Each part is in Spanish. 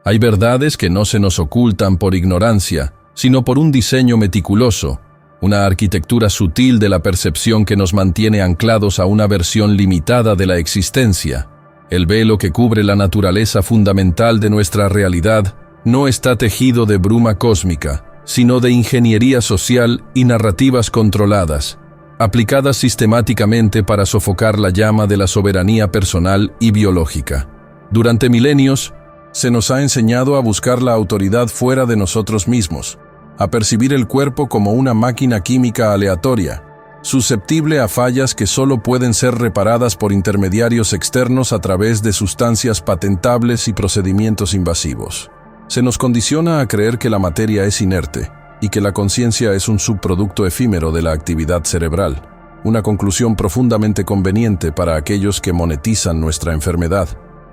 Hay verdades que no se nos ocultan por ignorancia, sino por un diseño meticuloso, una arquitectura sutil de la percepción que nos mantiene anclados a una versión limitada de la existencia. El velo que cubre la naturaleza fundamental de nuestra realidad no está tejido de bruma cósmica, sino de ingeniería social y narrativas controladas, aplicadas sistemáticamente para sofocar la llama de la soberanía personal y biológica. Durante milenios, se nos ha enseñado a buscar la autoridad fuera de nosotros mismos, a percibir el cuerpo como una máquina química aleatoria, susceptible a fallas que solo pueden ser reparadas por intermediarios externos a través de sustancias patentables y procedimientos invasivos. Se nos condiciona a creer que la materia es inerte y que la conciencia es un subproducto efímero de la actividad cerebral, una conclusión profundamente conveniente para aquellos que monetizan nuestra enfermedad,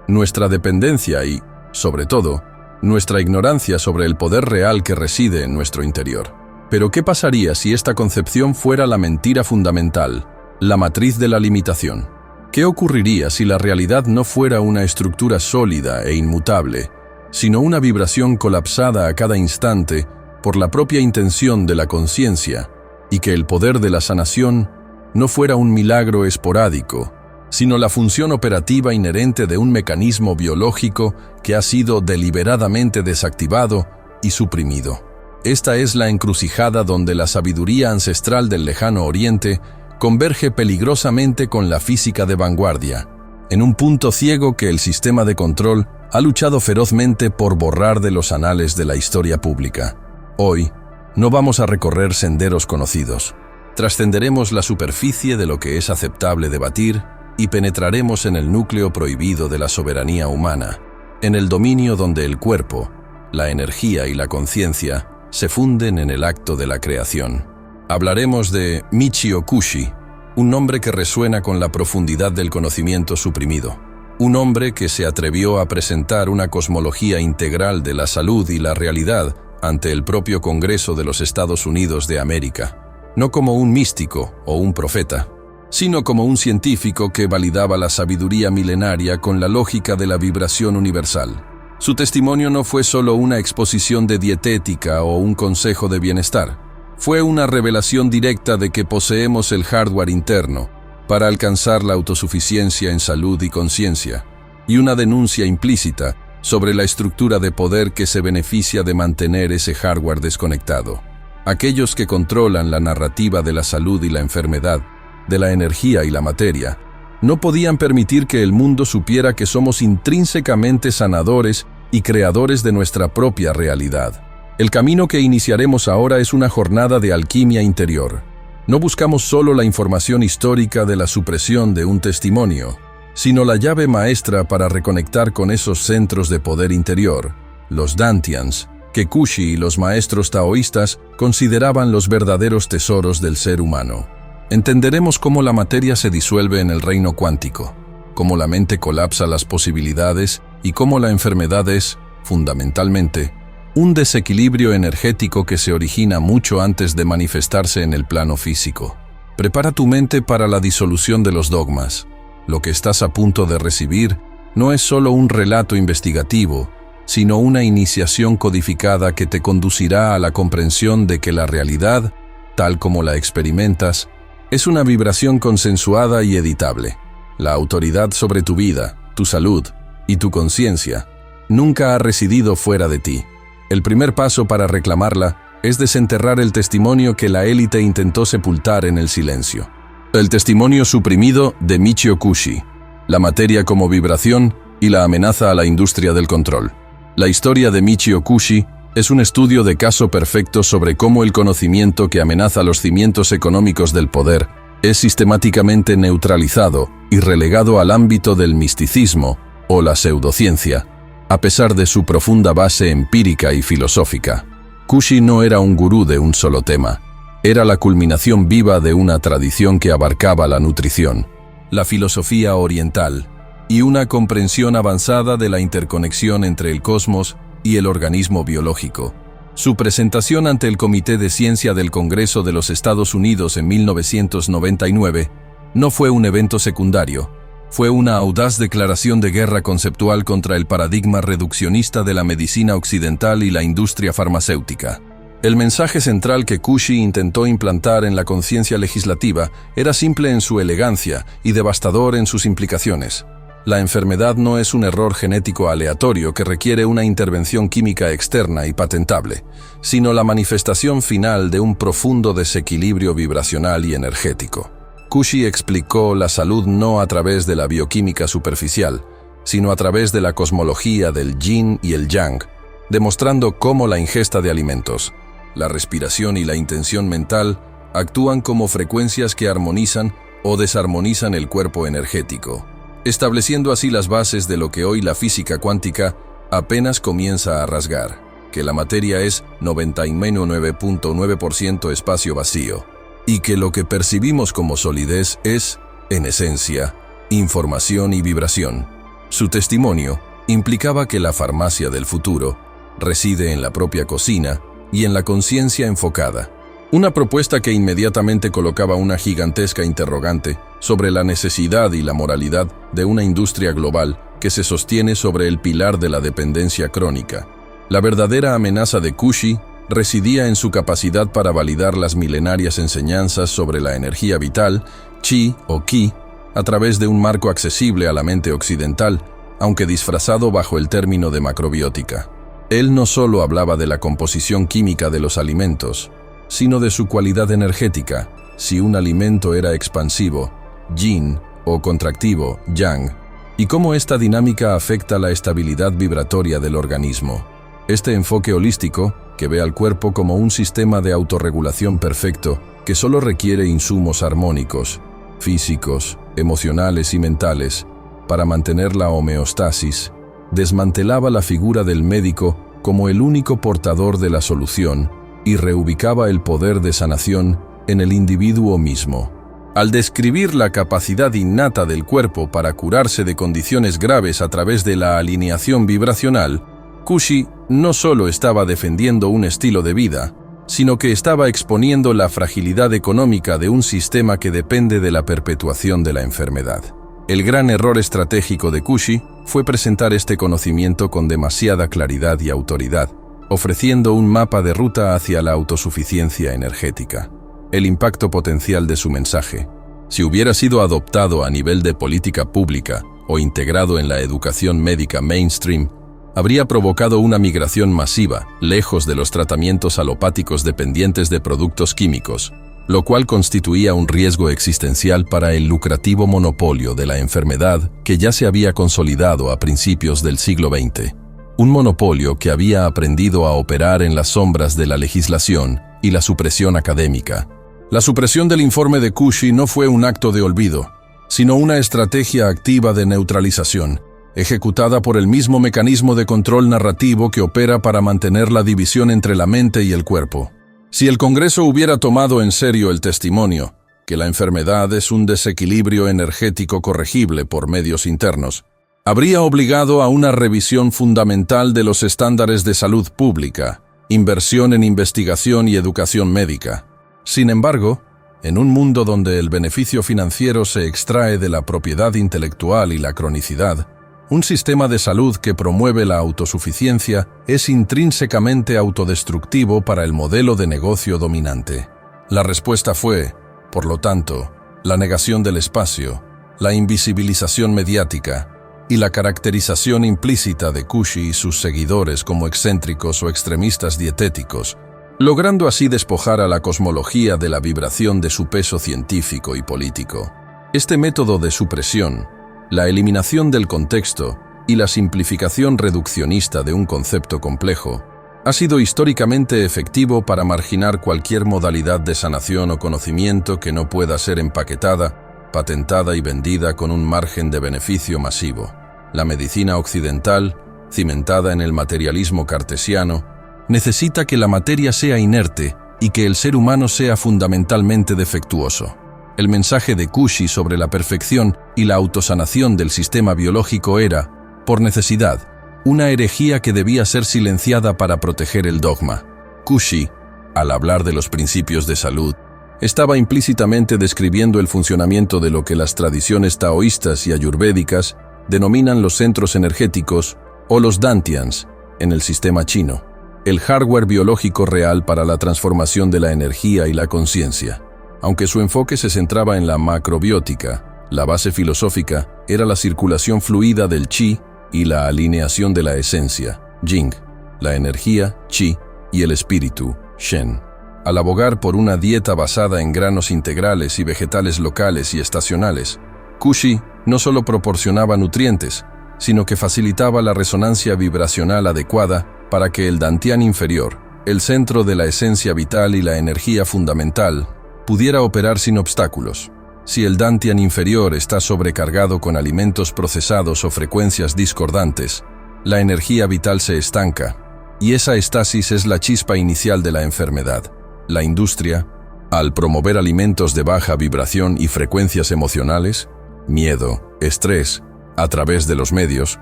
nuestra dependencia y, sobre todo, nuestra ignorancia sobre el poder real que reside en nuestro interior. Pero ¿qué pasaría si esta concepción fuera la mentira fundamental, la matriz de la limitación? ¿Qué ocurriría si la realidad no fuera una estructura sólida e inmutable, sino una vibración colapsada a cada instante por la propia intención de la conciencia, y que el poder de la sanación no fuera un milagro esporádico, sino la función operativa inherente de un mecanismo biológico que ha sido deliberadamente desactivado y suprimido? Esta es la encrucijada donde la sabiduría ancestral del lejano Oriente converge peligrosamente con la física de vanguardia, en un punto ciego que el sistema de control ha luchado ferozmente por borrar de los anales de la historia pública. Hoy, no vamos a recorrer senderos conocidos. Trascenderemos la superficie de lo que es aceptable debatir y penetraremos en el núcleo prohibido de la soberanía humana, en el dominio donde el cuerpo, la energía y la conciencia se funden en el acto de la creación. Hablaremos de Michio Kushi, un nombre que resuena con la profundidad del conocimiento suprimido. Un hombre que se atrevió a presentar una cosmología integral de la salud y la realidad ante el propio Congreso de los Estados Unidos de América, no como un místico o un profeta, sino como un científico que validaba la sabiduría milenaria con la lógica de la vibración universal. Su testimonio no fue solo una exposición de dietética o un consejo de bienestar, fue una revelación directa de que poseemos el hardware interno para alcanzar la autosuficiencia en salud y conciencia, y una denuncia implícita sobre la estructura de poder que se beneficia de mantener ese hardware desconectado. Aquellos que controlan la narrativa de la salud y la enfermedad, de la energía y la materia, no podían permitir que el mundo supiera que somos intrínsecamente sanadores y creadores de nuestra propia realidad. El camino que iniciaremos ahora es una jornada de alquimia interior. No buscamos solo la información histórica de la supresión de un testimonio, sino la llave maestra para reconectar con esos centros de poder interior, los Dantians, que Kushi y los maestros taoístas consideraban los verdaderos tesoros del ser humano. Entenderemos cómo la materia se disuelve en el reino cuántico, cómo la mente colapsa las posibilidades y cómo la enfermedad es, fundamentalmente, un desequilibrio energético que se origina mucho antes de manifestarse en el plano físico. Prepara tu mente para la disolución de los dogmas. Lo que estás a punto de recibir no es solo un relato investigativo, sino una iniciación codificada que te conducirá a la comprensión de que la realidad, tal como la experimentas, es una vibración consensuada y editable. La autoridad sobre tu vida, tu salud y tu conciencia nunca ha residido fuera de ti. El primer paso para reclamarla es desenterrar el testimonio que la élite intentó sepultar en el silencio. El testimonio suprimido de Michio Kushi, la materia como vibración y la amenaza a la industria del control. La historia de Michio Kushi es un estudio de caso perfecto sobre cómo el conocimiento que amenaza los cimientos económicos del poder es sistemáticamente neutralizado y relegado al ámbito del misticismo o la pseudociencia, a pesar de su profunda base empírica y filosófica. Kushi no era un gurú de un solo tema, era la culminación viva de una tradición que abarcaba la nutrición, la filosofía oriental y una comprensión avanzada de la interconexión entre el cosmos y el organismo biológico. Su presentación ante el Comité de Ciencia del Congreso de los Estados Unidos en 1999 no fue un evento secundario, Fue una audaz declaración de guerra conceptual contra el paradigma reduccionista de la medicina occidental y la industria farmacéutica. El mensaje central que Cauchy intentó implantar en la conciencia legislativa era simple en su elegancia y devastador en sus implicaciones. La enfermedad no es un error genético aleatorio que requiere una intervención química externa y patentable, sino la manifestación final de un profundo desequilibrio vibracional y energético. Cauchy explicó la salud no a través de la bioquímica superficial, sino a través de la cosmología del yin y el yang, demostrando cómo la ingesta de alimentos, la respiración y la intención mental actúan como frecuencias que armonizan o desarmonizan el cuerpo energético, estableciendo así las bases de lo que hoy la física cuántica apenas comienza a rasgar, que la materia es 99.9% espacio vacío, y que lo que percibimos como solidez es, en esencia, información y vibración. Su testimonio implicaba que la farmacia del futuro reside en la propia cocina y en la conciencia enfocada. Una propuesta que inmediatamente colocaba una gigantesca interrogante sobre la necesidad y la moralidad de una industria global que se sostiene sobre el pilar de la dependencia crónica. La verdadera amenaza de Cauchy residía en su capacidad para validar las milenarias enseñanzas sobre la energía vital, chi o ki, a través de un marco accesible a la mente occidental, aunque disfrazado bajo el término de macrobiótica. Él no solo hablaba de la composición química de los alimentos, sino de su cualidad energética, si un alimento era expansivo, yin, o contractivo, yang, y cómo esta dinámica afecta la estabilidad vibratoria del organismo. Este enfoque holístico, que ve al cuerpo como un sistema de autorregulación perfecto, que solo requiere insumos armónicos, físicos, emocionales y mentales, para mantener la homeostasis, desmantelaba la figura del médico como el único portador de la solución y reubicaba el poder de sanación en el individuo mismo. Al describir la capacidad innata del cuerpo para curarse de condiciones graves a través de la alineación vibracional, Cauchy no solo estaba defendiendo un estilo de vida, sino que estaba exponiendo la fragilidad económica de un sistema que depende de la perpetuación de la enfermedad. El gran error estratégico de Cauchy fue presentar este conocimiento con demasiada claridad y autoridad, ofreciendo un mapa de ruta hacia la autosuficiencia energética. El impacto potencial de su mensaje, si hubiera sido adoptado a nivel de política pública o integrado en la educación médica mainstream, habría provocado una migración masiva, lejos de los tratamientos alopáticos dependientes de productos químicos, lo cual constituía un riesgo existencial para el lucrativo monopolio de la enfermedad que ya se había consolidado a principios del siglo XX. Un monopolio que había aprendido a operar en las sombras de la legislación y la supresión académica. La supresión del informe de Cauchy no fue un acto de olvido, sino una estrategia activa de neutralización, ejecutada por el mismo mecanismo de control narrativo que opera para mantener la división entre la mente y el cuerpo. Si el Congreso hubiera tomado en serio el testimonio, que la enfermedad es un desequilibrio energético corregible por medios internos, habría obligado a una revisión fundamental de los estándares de salud pública, inversión en investigación y educación médica. Sin embargo, en un mundo donde el beneficio financiero se extrae de la propiedad intelectual y la cronicidad, un sistema de salud que promueve la autosuficiencia es intrínsecamente autodestructivo para el modelo de negocio dominante. La respuesta fue, por lo tanto, la negación del espacio, la invisibilización mediática y la caracterización implícita de Cauchy y sus seguidores como excéntricos o extremistas dietéticos, logrando así despojar a la cosmología de la vibración de su peso científico y político. Este método de supresión, la eliminación del contexto y la simplificación reduccionista de un concepto complejo, ha sido históricamente efectivo para marginar cualquier modalidad de sanación o conocimiento que no pueda ser empaquetada, patentada y vendida con un margen de beneficio masivo. La medicina occidental, cimentada en el materialismo cartesiano, necesita que la materia sea inerte y que el ser humano sea fundamentalmente defectuoso. El mensaje de Cauchy sobre la perfección y la autosanación del sistema biológico era, por necesidad, una herejía que debía ser silenciada para proteger el dogma. Cauchy, al hablar de los principios de salud, estaba implícitamente describiendo el funcionamiento de lo que las tradiciones taoístas y ayurvédicas denominan los centros energéticos o los dantians en el sistema chino, el hardware biológico real para la transformación de la energía y la conciencia. Aunque su enfoque se centraba en la macrobiótica, la base filosófica era la circulación fluida del chi y la alineación de la esencia, Jing, la energía, Qi, y el espíritu, Shen. Al abogar por una dieta basada en granos integrales y vegetales locales y estacionales, Kushi no solo proporcionaba nutrientes, sino que facilitaba la resonancia vibracional adecuada para que el dantian inferior, el centro de la esencia vital y la energía fundamental, pudiera operar sin obstáculos. Si el dantian inferior está sobrecargado con alimentos procesados o frecuencias discordantes, la energía vital se estanca, y esa estasis es la chispa inicial de la enfermedad. La industria, al promover alimentos de baja vibración y frecuencias emocionales, miedo, estrés, a través de los medios,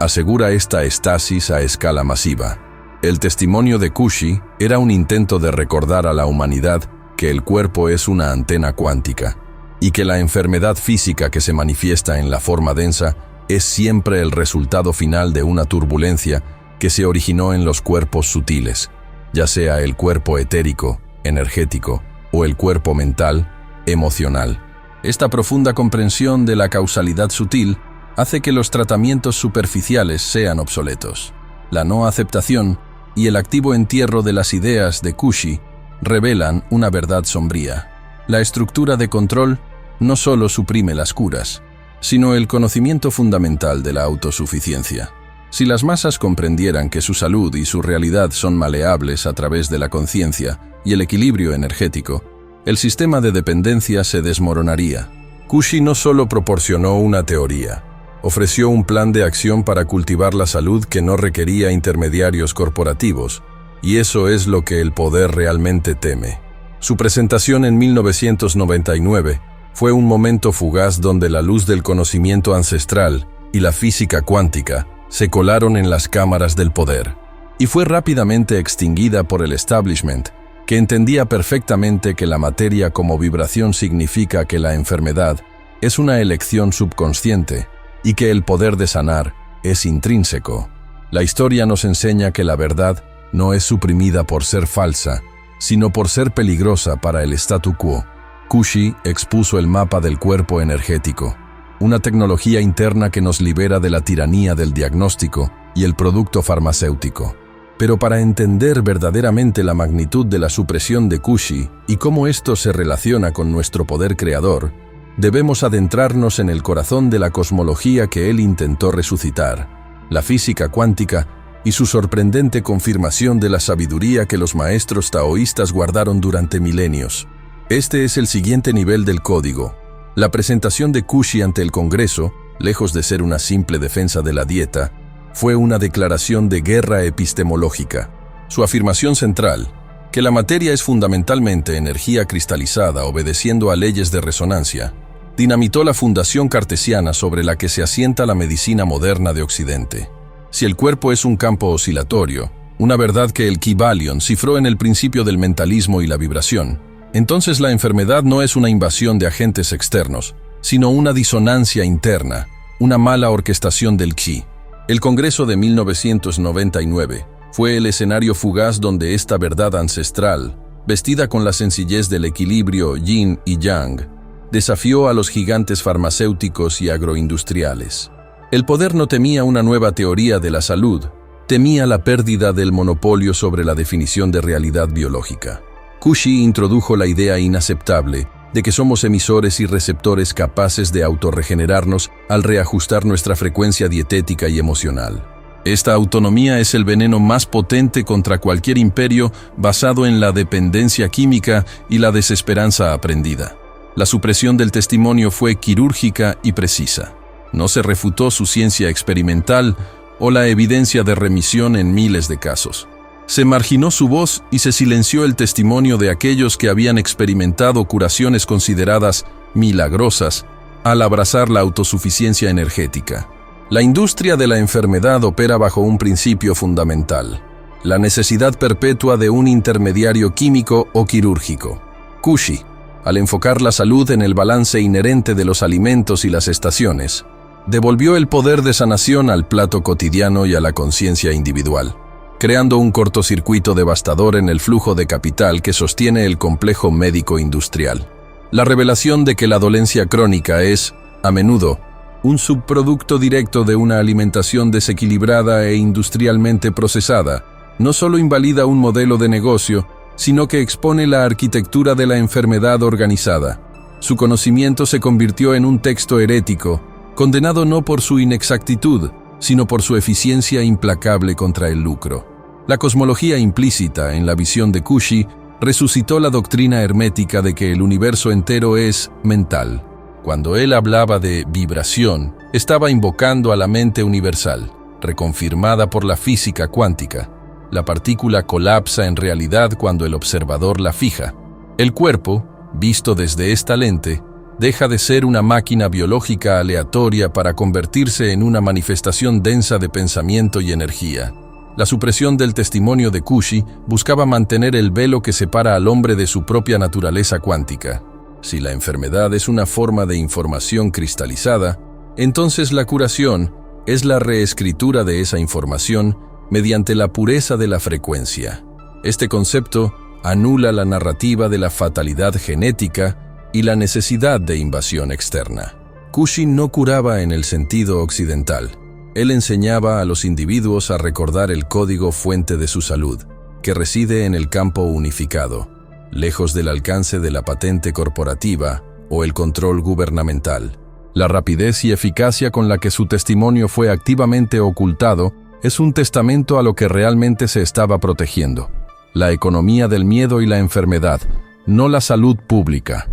asegura esta estasis a escala masiva. El testimonio de Kushi era un intento de recordar a la humanidad que el cuerpo es una antena cuántica, y que la enfermedad física que se manifiesta en la forma densa es siempre el resultado final de una turbulencia que se originó en los cuerpos sutiles, ya sea el cuerpo etérico, energético, o el cuerpo mental, emocional. Esta profunda comprensión de la causalidad sutil hace que los tratamientos superficiales sean obsoletos. La no aceptación y el activo entierro de las ideas de Kushi revelan una verdad sombría. La estructura de control no solo suprime las curas, sino el conocimiento fundamental de la autosuficiencia. Si las masas comprendieran que su salud y su realidad son maleables a través de la conciencia y el equilibrio energético, el sistema de dependencia se desmoronaría. Kushi no solo proporcionó una teoría, ofreció un plan de acción para cultivar la salud que no requería intermediarios corporativos, y eso es lo que el poder realmente teme. Su presentación en 1999 fue un momento fugaz donde la luz del conocimiento ancestral y la física cuántica se colaron en las cámaras del poder, y fue rápidamente extinguida por el establishment, que entendía perfectamente que la materia como vibración significa que la enfermedad es una elección subconsciente y que el poder de sanar es intrínseco. La historia nos enseña que la verdad no es suprimida por ser falsa, sino por ser peligrosa para el statu quo. Kushi expuso el mapa del cuerpo energético, una tecnología interna que nos libera de la tiranía del diagnóstico y el producto farmacéutico. Pero para entender verdaderamente la magnitud de la supresión de Kushi y cómo esto se relaciona con nuestro poder creador, debemos adentrarnos en el corazón de la cosmología que él intentó resucitar, la física cuántica y su sorprendente confirmación de la sabiduría que los maestros taoístas guardaron durante milenios. Este es el siguiente nivel del código. La presentación de Kushi ante el Congreso, lejos de ser una simple defensa de la dieta, fue una declaración de guerra epistemológica. Su afirmación central, que la materia es fundamentalmente energía cristalizada obedeciendo a leyes de resonancia, dinamitó la fundación cartesiana sobre la que se asienta la medicina moderna de Occidente. Si el cuerpo es un campo oscilatorio, una verdad que el Kybalion cifró en el principio del mentalismo y la vibración, entonces la enfermedad no es una invasión de agentes externos, sino una disonancia interna, una mala orquestación del Qi. El Congreso de 1999 fue el escenario fugaz donde esta verdad ancestral, vestida con la sencillez del equilibrio yin y yang, desafió a los gigantes farmacéuticos y agroindustriales. El poder no temía una nueva teoría de la salud, temía la pérdida del monopolio sobre la definición de realidad biológica. Kushi introdujo la idea inaceptable de que somos emisores y receptores capaces de autorregenerarnos al reajustar nuestra frecuencia dietética y emocional. Esta autonomía es el veneno más potente contra cualquier imperio basado en la dependencia química y la desesperanza aprendida. La supresión del testimonio fue quirúrgica y precisa. No se refutó su ciencia experimental o la evidencia de remisión en miles de casos. Se marginó su voz y se silenció el testimonio de aquellos que habían experimentado curaciones consideradas milagrosas al abrazar la autosuficiencia energética. La industria de la enfermedad opera bajo un principio fundamental: la necesidad perpetua de un intermediario químico o quirúrgico. Kushi, al enfocar la salud en el balance inherente de los alimentos y las estaciones, devolvió el poder de sanación al plato cotidiano y a la conciencia individual, creando un cortocircuito devastador en el flujo de capital que sostiene el complejo médico-industrial. La revelación de que la dolencia crónica es, a menudo, un subproducto directo de una alimentación desequilibrada e industrialmente procesada, no solo invalida un modelo de negocio, sino que expone la arquitectura de la enfermedad organizada. Su conocimiento se convirtió en un texto herético, condenado no por su inexactitud, sino por su eficiencia implacable contra el lucro. La cosmología implícita en la visión de Cauchy resucitó la doctrina hermética de que el universo entero es mental. Cuando él hablaba de vibración, estaba invocando a la mente universal, reconfirmada por la física cuántica. La partícula colapsa en realidad cuando el observador la fija. El cuerpo, visto desde esta lente, deja de ser una máquina biológica aleatoria para convertirse en una manifestación densa de pensamiento y energía. La supresión del testimonio de Cauchy buscaba mantener el velo que separa al hombre de su propia naturaleza cuántica. Si la enfermedad es una forma de información cristalizada, entonces la curación es la reescritura de esa información mediante la pureza de la frecuencia. Este concepto anula la narrativa de la fatalidad genética y la necesidad de invasión externa. Cauchy no curaba en el sentido occidental. Él enseñaba a los individuos a recordar el código fuente de su salud, que reside en el campo unificado, lejos del alcance de la patente corporativa o el control gubernamental. La rapidez y eficacia con la que su testimonio fue activamente ocultado es un testamento a lo que realmente se estaba protegiendo: la economía del miedo y la enfermedad, no la salud pública.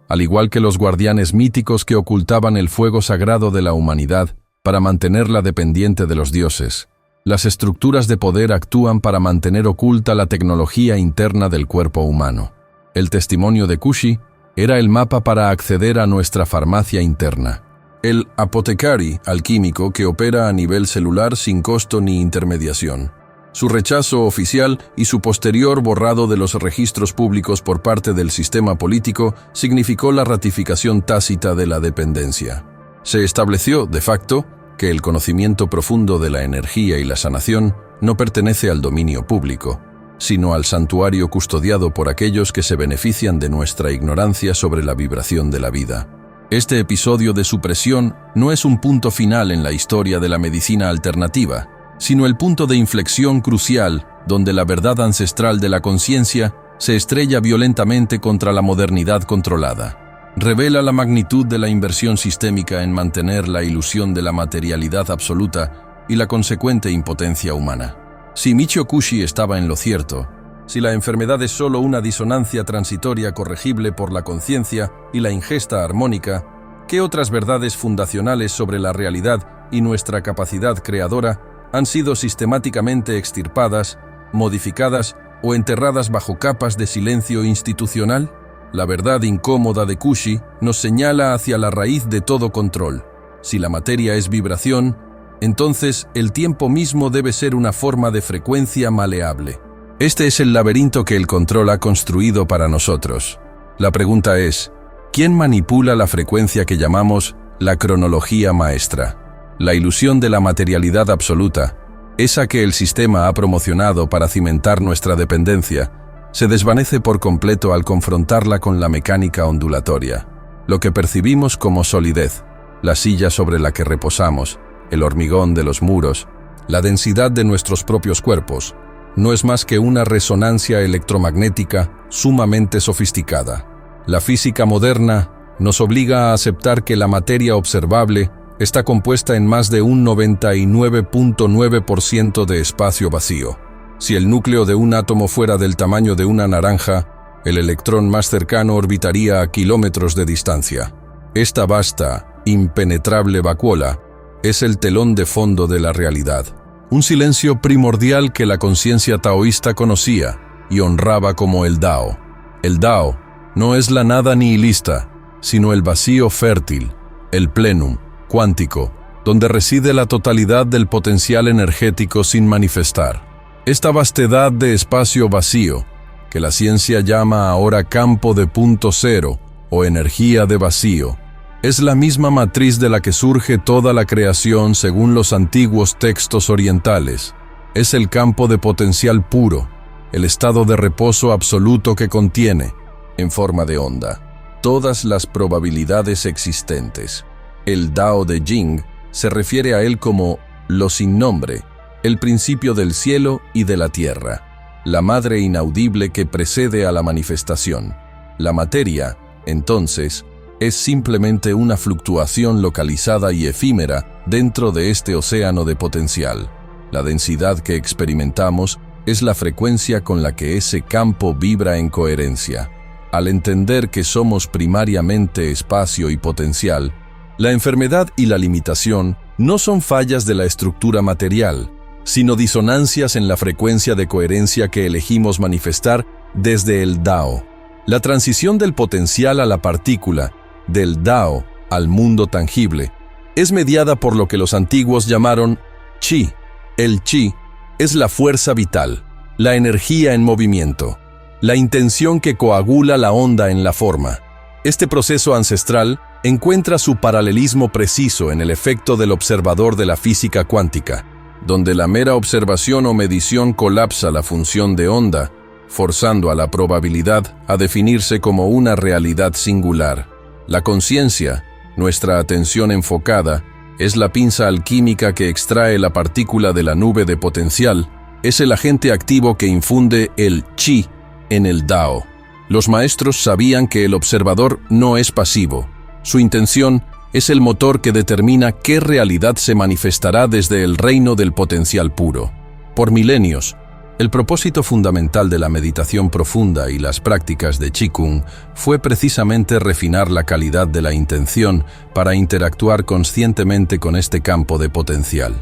Al igual que los guardianes míticos que ocultaban el fuego sagrado de la humanidad para mantenerla dependiente de los dioses, las estructuras de poder actúan para mantener oculta la tecnología interna del cuerpo humano. El testimonio de Cauchy era el mapa para acceder a nuestra farmacia interna. El apothecary alquímico que opera a nivel celular sin costo ni intermediación. Su rechazo oficial y su posterior borrado de los registros públicos por parte del sistema político significó la ratificación tácita de la dependencia. Se estableció, de facto, que el conocimiento profundo de la energía y la sanación no pertenece al dominio público, sino al santuario custodiado por aquellos que se benefician de nuestra ignorancia sobre la vibración de la vida. Este episodio de supresión no es un punto final en la historia de la medicina alternativa, sino el punto de inflexión crucial donde la verdad ancestral de la conciencia se estrella violentamente contra la modernidad controlada. Revela la magnitud de la inversión sistémica en mantener la ilusión de la materialidad absoluta y la consecuente impotencia humana. Si Michio Cauchy estaba en lo cierto, si la enfermedad es solo una disonancia transitoria corregible por la conciencia y la ingesta armónica, ¿qué otras verdades fundacionales sobre la realidad y nuestra capacidad creadora han sido sistemáticamente extirpadas, modificadas o enterradas bajo capas de silencio institucional? La verdad incómoda de Cauchy nos señala hacia la raíz de todo control. Si la materia es vibración, entonces el tiempo mismo debe ser una forma de frecuencia maleable. Este es el laberinto que el control ha construido para nosotros. La pregunta es, ¿quién manipula la frecuencia que llamamos la cronología maestra? La ilusión de la materialidad absoluta, esa que el sistema ha promocionado para cimentar nuestra dependencia, se desvanece por completo al confrontarla con la mecánica ondulatoria. Lo que percibimos como solidez, la silla sobre la que reposamos, el hormigón de los muros, la densidad de nuestros propios cuerpos, no es más que una resonancia electromagnética sumamente sofisticada. La física moderna nos obliga a aceptar que la materia observable está compuesta en más de un 99.9% de espacio vacío. Si el núcleo de un átomo fuera del tamaño de una naranja, el electrón más cercano orbitaría a kilómetros de distancia. Esta vasta, impenetrable vacuola es el telón de fondo de la realidad. Un silencio primordial que la conciencia taoísta conocía y honraba como el Dao. El Dao no es la nada nihilista, sino el vacío fértil, el plenum cuántico, donde reside la totalidad del potencial energético sin manifestar. Esta vastedad de espacio vacío, que la ciencia llama ahora campo de punto cero, o energía de vacío. Es la misma matriz de la que surge toda la creación según los antiguos textos orientales. Es el campo de potencial puro, el estado de reposo absoluto que contiene, en forma de onda, todas las probabilidades existentes. El Dao de Jing se refiere a él como lo sin nombre, el principio del cielo y de la tierra, la madre inaudible que precede a la manifestación. La materia, entonces, es simplemente una fluctuación localizada y efímera dentro de este océano de potencial. La densidad que experimentamos es la frecuencia con la que ese campo vibra en coherencia. Al entender que somos primariamente espacio y potencial, la enfermedad y la limitación no son fallas de la estructura material, sino disonancias en la frecuencia de coherencia que elegimos manifestar desde el Dao. La transición del potencial a la partícula, del Dao al mundo tangible, es mediada por lo que los antiguos llamaron Qi. El Qi es la fuerza vital, la energía en movimiento, la intención que coagula la onda en la forma. Este proceso ancestral encuentra su paralelismo preciso en el efecto del observador de la física cuántica, donde la mera observación o medición colapsa la función de onda, forzando a la probabilidad a definirse como una realidad singular. La conciencia, nuestra atención enfocada, es la pinza alquímica que extrae la partícula de la nube de potencial, es el agente activo que infunde el Qi en el Dao. Los maestros sabían que el observador no es pasivo. Su intención es el motor que determina qué realidad se manifestará desde el reino del potencial puro. Por milenios, el propósito fundamental de la meditación profunda y las prácticas de Qigong fue precisamente refinar la calidad de la intención para interactuar conscientemente con este campo de potencial.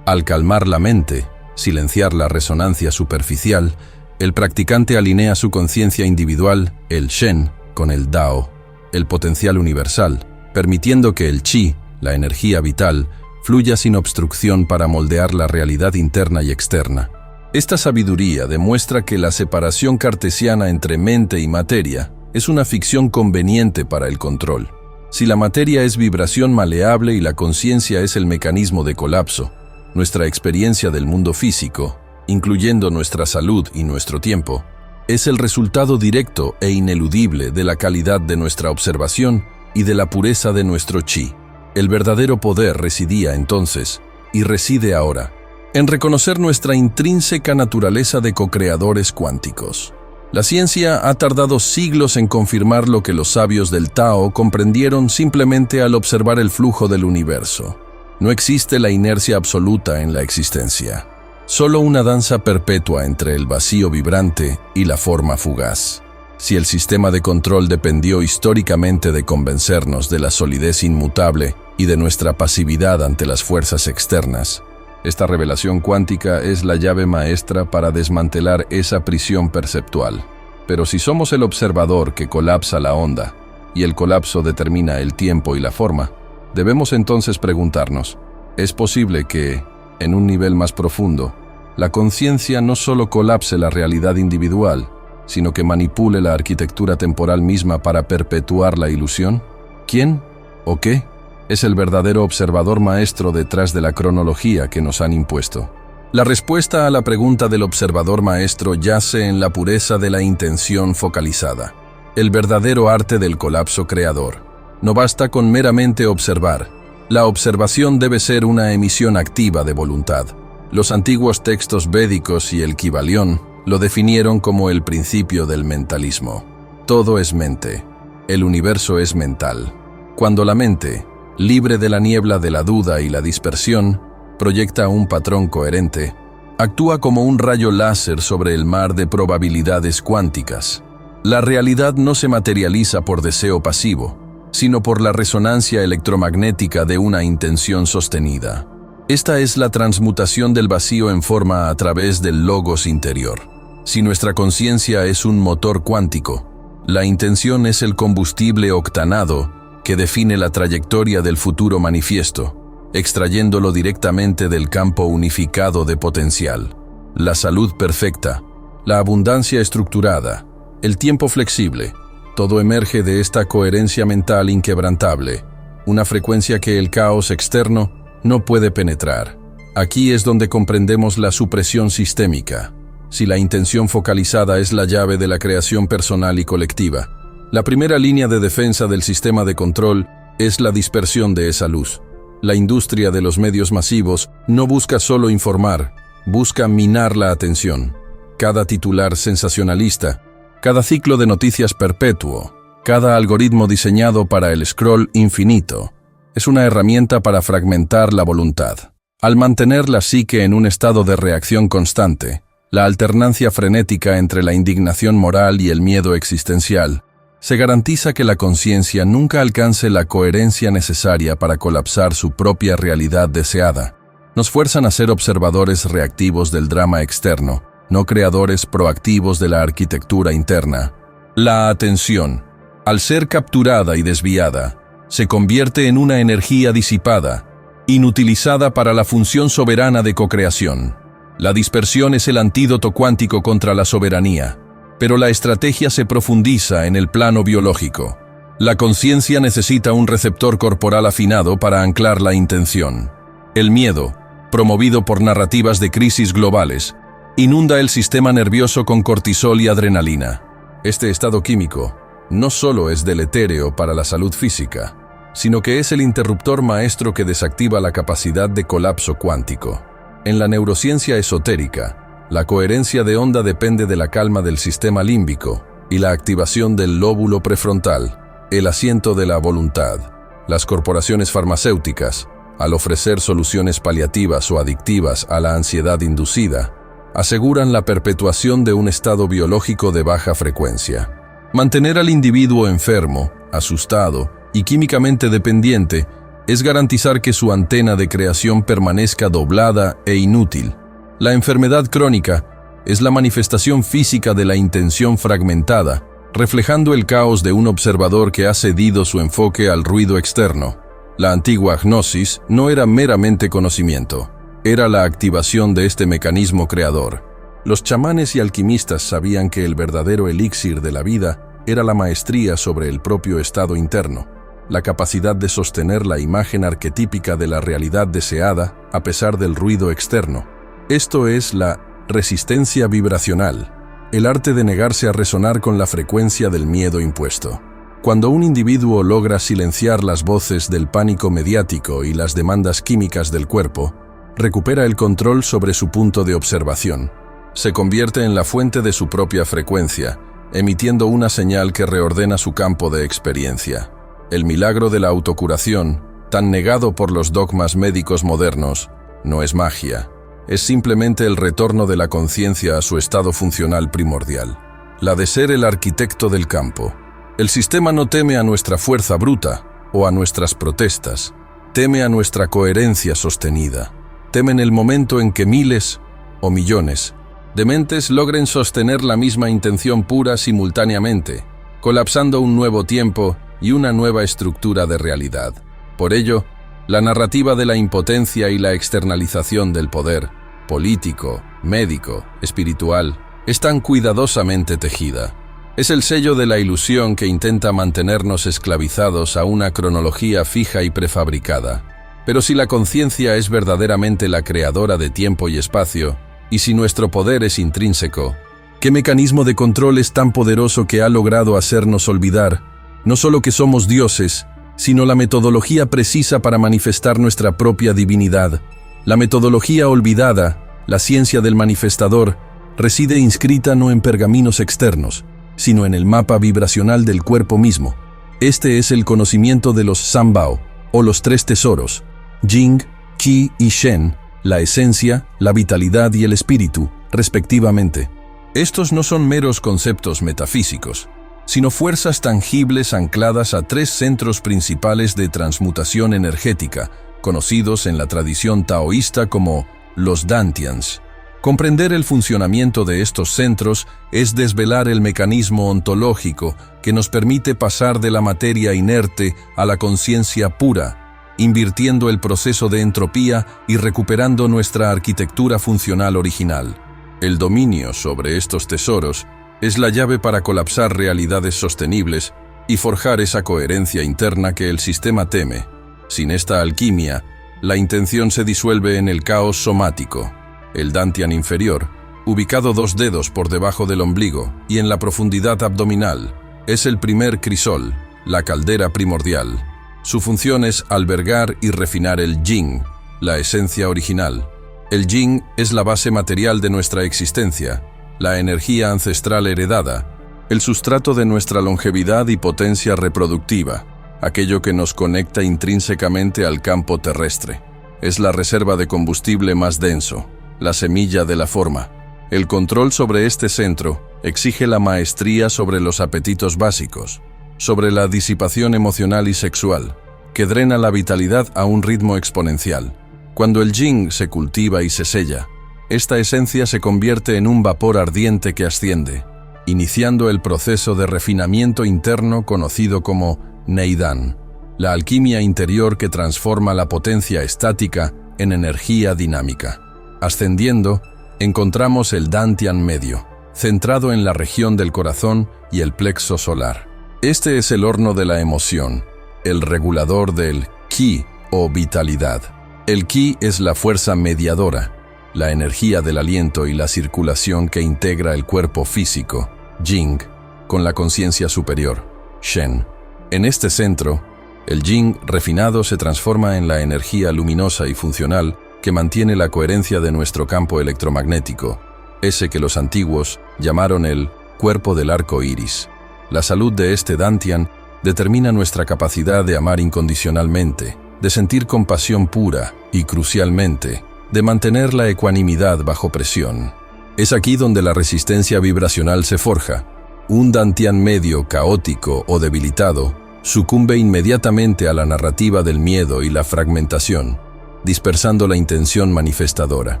Al calmar la mente, silenciar la resonancia superficial, el practicante alinea su conciencia individual, el Shen, con el Dao, el potencial universal, permitiendo que el Qi, la energía vital, fluya sin obstrucción para moldear la realidad interna y externa. Esta sabiduría demuestra que la separación cartesiana entre mente y materia es una ficción conveniente para el control. Si la materia es vibración maleable y la conciencia es el mecanismo de colapso, nuestra experiencia del mundo físico, incluyendo nuestra salud y nuestro tiempo, es el resultado directo e ineludible de la calidad de nuestra observación y de la pureza de nuestro Qi. El verdadero poder residía entonces, y reside ahora, en reconocer nuestra intrínseca naturaleza de co-creadores cuánticos. La ciencia ha tardado siglos en confirmar lo que los sabios del Tao comprendieron simplemente al observar el flujo del universo. No existe la inercia absoluta en la existencia, solo una danza perpetua entre el vacío vibrante y la forma fugaz. Si el sistema de control dependió históricamente de convencernos de la solidez inmutable y de nuestra pasividad ante las fuerzas externas, esta revelación cuántica es la llave maestra para desmantelar esa prisión perceptual. Pero si somos el observador que colapsa la onda, y el colapso determina el tiempo y la forma, debemos entonces preguntarnos, ¿es posible que, en un nivel más profundo, la conciencia no solo colapse la realidad individual, sino que manipule la arquitectura temporal misma para perpetuar la ilusión? ¿Quién o qué es el verdadero observador maestro detrás de la cronología que nos han impuesto? La respuesta a la pregunta del observador maestro yace en la pureza de la intención focalizada, el verdadero arte del colapso creador. No basta con meramente observar. La observación debe ser una emisión activa de voluntad. Los antiguos textos védicos y el Kybalión lo definieron como el principio del mentalismo. Todo es mente. El universo es mental. Cuando la mente, libre de la niebla de la duda y la dispersión, proyecta un patrón coherente, actúa como un rayo láser sobre el mar de probabilidades cuánticas. La realidad no se materializa por deseo pasivo, sino por la resonancia electromagnética de una intención sostenida. Esta es la transmutación del vacío en forma a través del logos interior. Si nuestra conciencia es un motor cuántico, la intención es el combustible octanado que define la trayectoria del futuro manifiesto, extrayéndolo directamente del campo unificado de potencial. La salud perfecta, la abundancia estructurada, el tiempo flexible, Todo emerge de esta coherencia mental inquebrantable, una frecuencia que el caos externo no puede penetrar. Aquí es donde comprendemos la supresión sistémica. Si la intención focalizada es la llave de la creación personal y colectiva, la primera línea de defensa del sistema de control es la dispersión de esa luz. La industria de los medios masivos no busca solo informar, busca minar la atención. Cada titular sensacionalista, cada ciclo de noticias perpetuo, cada algoritmo diseñado para el scroll infinito, es una herramienta para fragmentar la voluntad. Al mantener la psique en un estado de reacción constante, la alternancia frenética entre la indignación moral y el miedo existencial, se garantiza que la conciencia nunca alcance la coherencia necesaria para colapsar su propia realidad deseada. Nos fuerzan a ser observadores reactivos del drama externo, no creadores proactivos de la arquitectura interna. La atención, al ser capturada y desviada, se convierte en una energía disipada, inutilizada para la función soberana de cocreación. La dispersión es el antídoto cuántico contra la soberanía, pero la estrategia se profundiza en el plano biológico. La conciencia necesita un receptor corporal afinado para anclar la intención. El miedo, promovido por narrativas de crisis globales, inunda el sistema nervioso con cortisol y adrenalina. Este estado químico no solo es deletérea para la salud física, sino que es el interruptor maestro que desactiva la capacidad de colapso cuántico. En la neurociencia esotérica, la coherencia de onda depende de la calma del sistema límbico y la activación del lóbulo prefrontal, el asiento de la voluntad. Las corporaciones farmacéuticas, al ofrecer soluciones paliativas o adictivas a la ansiedad inducida, aseguran la perpetuación de un estado biológico de baja frecuencia. Mantener al individuo enfermo, asustado y químicamente dependiente es garantizar que su antena de creación permanezca doblada e inútil. La enfermedad crónica es la manifestación física de la intención fragmentada, reflejando el caos de un observador que ha cedido su enfoque al ruido externo. La antigua gnosis no era meramente conocimiento, era la activación de este mecanismo creador. Los chamanes y alquimistas sabían que el verdadero elixir de la vida era la maestría sobre el propio estado interno, la capacidad de sostener la imagen arquetípica de la realidad deseada a pesar del ruido externo. Esto es la resistencia vibracional, el arte de negarse a resonar con la frecuencia del miedo impuesto. Cuando un individuo logra silenciar las voces del pánico mediático y las demandas químicas del cuerpo, recupera el control sobre su punto de observación. Se convierte en la fuente de su propia frecuencia, emitiendo una señal que reordena su campo de experiencia. El milagro de la autocuración, tan negado por los dogmas médicos modernos, no es magia. Es simplemente el retorno de la conciencia a su estado funcional primordial, la de ser el arquitecto del campo. El sistema no teme a nuestra fuerza bruta o a nuestras protestas, teme a nuestra coherencia sostenida. Teme en el momento en que miles o millones de mentes logren sostener la misma intención pura simultáneamente, colapsando un nuevo tiempo y una nueva estructura de realidad. Por ello, la narrativa de la impotencia y la externalización del poder, político, médico, espiritual, es tan cuidadosamente tejida. Es el sello de la ilusión que intenta mantenernos esclavizados a una cronología fija y prefabricada. Pero si la conciencia es verdaderamente la creadora de tiempo y espacio, y si nuestro poder es intrínseco, ¿qué mecanismo de control es tan poderoso que ha logrado hacernos olvidar no solo que somos dioses, sino la metodología precisa para manifestar nuestra propia divinidad? La metodología olvidada, la ciencia del manifestador, reside inscrita no en pergaminos externos, sino en el mapa vibracional del cuerpo mismo. Este es el conocimiento de los Sanbao, o los tres tesoros, Jing, Qi y Shen, la esencia, la vitalidad y el espíritu, respectivamente. Estos no son meros conceptos metafísicos, sino fuerzas tangibles ancladas a tres centros principales de transmutación energética, conocidos en la tradición taoísta como los Dantians. Comprender el funcionamiento de estos centros es desvelar el mecanismo ontológico que nos permite pasar de la materia inerte a la conciencia pura, invirtiendo el proceso de entropía y recuperando nuestra arquitectura funcional original. El dominio sobre estos tesoros Es la llave para colapsar realidades sostenibles y forjar esa coherencia interna que el sistema teme. Sin esta alquimia, la intención se disuelve en el caos somático. El dantian inferior, ubicado 2 dedos por debajo del ombligo y en la profundidad abdominal, es el primer crisol, la caldera primordial. Su función es albergar y refinar el yin, la esencia original. El yin es la base material de nuestra existencia, la energía ancestral heredada, el sustrato de nuestra longevidad y potencia reproductiva, aquello que nos conecta intrínsecamente al campo terrestre. Es la reserva de combustible más denso, la semilla de la forma. El control sobre este centro exige la maestría sobre los apetitos básicos, sobre la disipación emocional y sexual, que drena la vitalidad a un ritmo exponencial. Cuando el yin se cultiva y se sella, esta esencia se convierte en un vapor ardiente que asciende, iniciando el proceso de refinamiento interno conocido como Neidan, la alquimia interior que transforma la potencia estática en energía dinámica. Ascendiendo, encontramos el dantian medio, centrado en la región del corazón y el plexo solar. Este es el horno de la emoción, el regulador del ki o vitalidad. El ki es la fuerza mediadora, la energía del aliento y la circulación que integra el cuerpo físico, Jing, con la conciencia superior, Shen. En este centro, el Jing refinado se transforma en la energía luminosa y funcional que mantiene la coherencia de nuestro campo electromagnético, ese que los antiguos llamaron el cuerpo del arco iris. La salud de este dantian determina nuestra capacidad de amar incondicionalmente, de sentir compasión pura y, crucialmente, de mantener la ecuanimidad bajo presión. Es aquí donde la resistencia vibracional se forja. Un dantian medio caótico o debilitado sucumbe inmediatamente a la narrativa del miedo y la fragmentación, dispersando la intención manifestadora.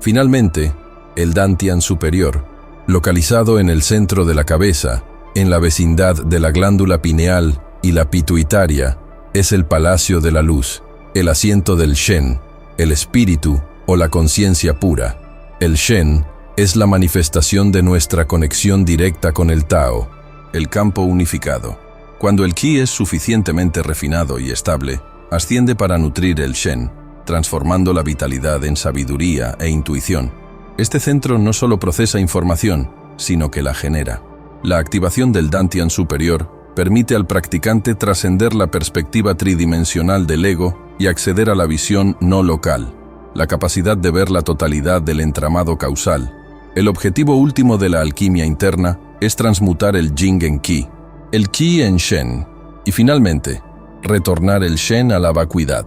Finalmente, el dantian superior, localizado en el centro de la cabeza, en la vecindad de la glándula pineal y la pituitaria, es el palacio de la luz, el asiento del Shen, el espíritu o la conciencia pura. El Shen es la manifestación de nuestra conexión directa con el Tao, el campo unificado. Cuando el Qi es suficientemente refinado y estable, asciende para nutrir el Shen, transformando la vitalidad en sabiduría e intuición. Este centro no solo procesa información, sino que la genera. La activación del dantian superior permite al practicante trascender la perspectiva tridimensional del ego y acceder a la visión no local, la capacidad de ver la totalidad del entramado causal. El objetivo último de la alquimia interna es transmutar el Jing en Qi, el Qi en Shen, y finalmente, retornar el Shen a la vacuidad,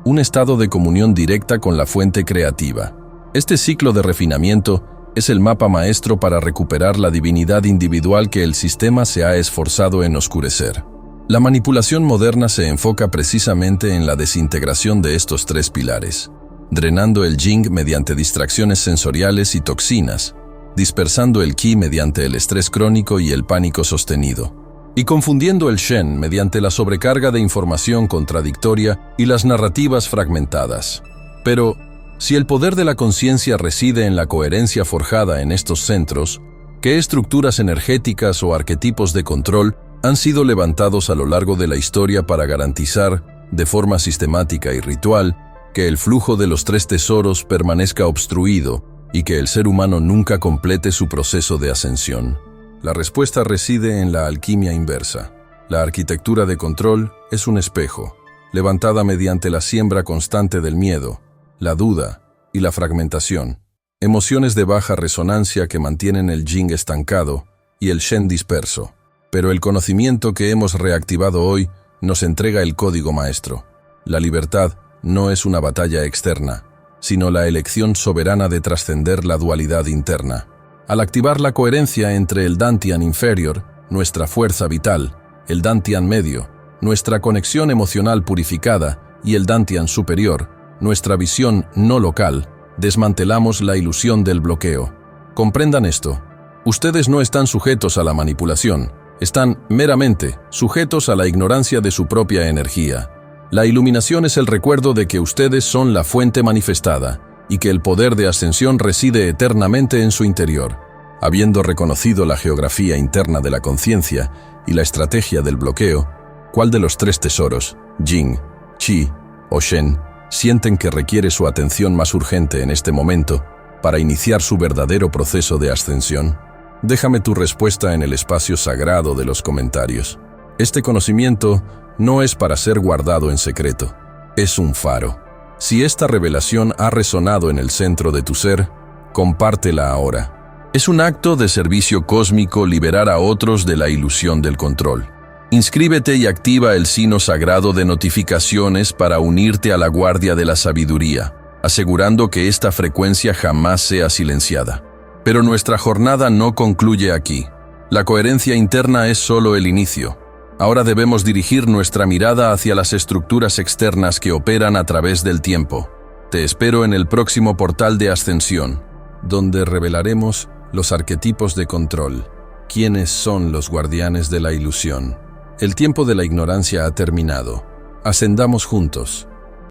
un estado de comunión directa con la fuente creativa. Este ciclo de refinamiento es el mapa maestro para recuperar la divinidad individual que el sistema se ha esforzado en oscurecer. La manipulación moderna se enfoca precisamente en la desintegración de estos 3 pilares, drenando el Jing mediante distracciones sensoriales y toxinas, dispersando el Qi mediante el estrés crónico y el pánico sostenido, y confundiendo el Shen mediante la sobrecarga de información contradictoria y las narrativas fragmentadas. Pero, si el poder de la conciencia reside en la coherencia forjada en estos centros, ¿qué estructuras energéticas o arquetipos de control han sido levantados a lo largo de la historia para garantizar, de forma sistemática y ritual, que el flujo de los 3 tesoros permanezca obstruido y que el ser humano nunca complete su proceso de ascensión? La respuesta reside en la alquimia inversa. La arquitectura de control es un espejo, levantada mediante la siembra constante del miedo, la duda y la fragmentación, emociones de baja resonancia que mantienen el Jing estancado y el Shen disperso. Pero el conocimiento que hemos reactivado hoy nos entrega el código maestro. La libertad no es una batalla externa, sino la elección soberana de trascender la dualidad interna. Al activar la coherencia entre el dantian inferior, nuestra fuerza vital, el dantian medio, nuestra conexión emocional purificada, y el dantian superior, nuestra visión no local, desmantelamos la ilusión del bloqueo. Comprendan esto. Ustedes no están sujetos a la manipulación, están meramente sujetos a la ignorancia de su propia energía. La iluminación es el recuerdo de que ustedes son la fuente manifestada y que el poder de ascensión reside eternamente en su interior. Habiendo reconocido la geografía interna de la conciencia y la estrategia del bloqueo, ¿cuál de los tres tesoros, Jing, Qi o Shen, sienten que requiere su atención más urgente en este momento para iniciar su verdadero proceso de ascensión? Déjame tu respuesta en el espacio sagrado de los comentarios. Este conocimiento no es para ser guardado en secreto, es un faro. Si esta revelación ha resonado en el centro de tu ser, compártela ahora. Es un acto de servicio cósmico liberar a otros de la ilusión del control. Inscríbete y activa el signo sagrado de notificaciones para unirte a la guardia de la sabiduría, asegurando que esta frecuencia jamás sea silenciada. Pero nuestra jornada no concluye aquí. La coherencia interna es solo el inicio. Ahora debemos dirigir nuestra mirada hacia las estructuras externas que operan a través del tiempo. Te espero en el próximo portal de ascensión, donde revelaremos los arquetipos de control. ¿Quiénes son los guardianes de la ilusión? El tiempo de la ignorancia ha terminado. Ascendamos juntos.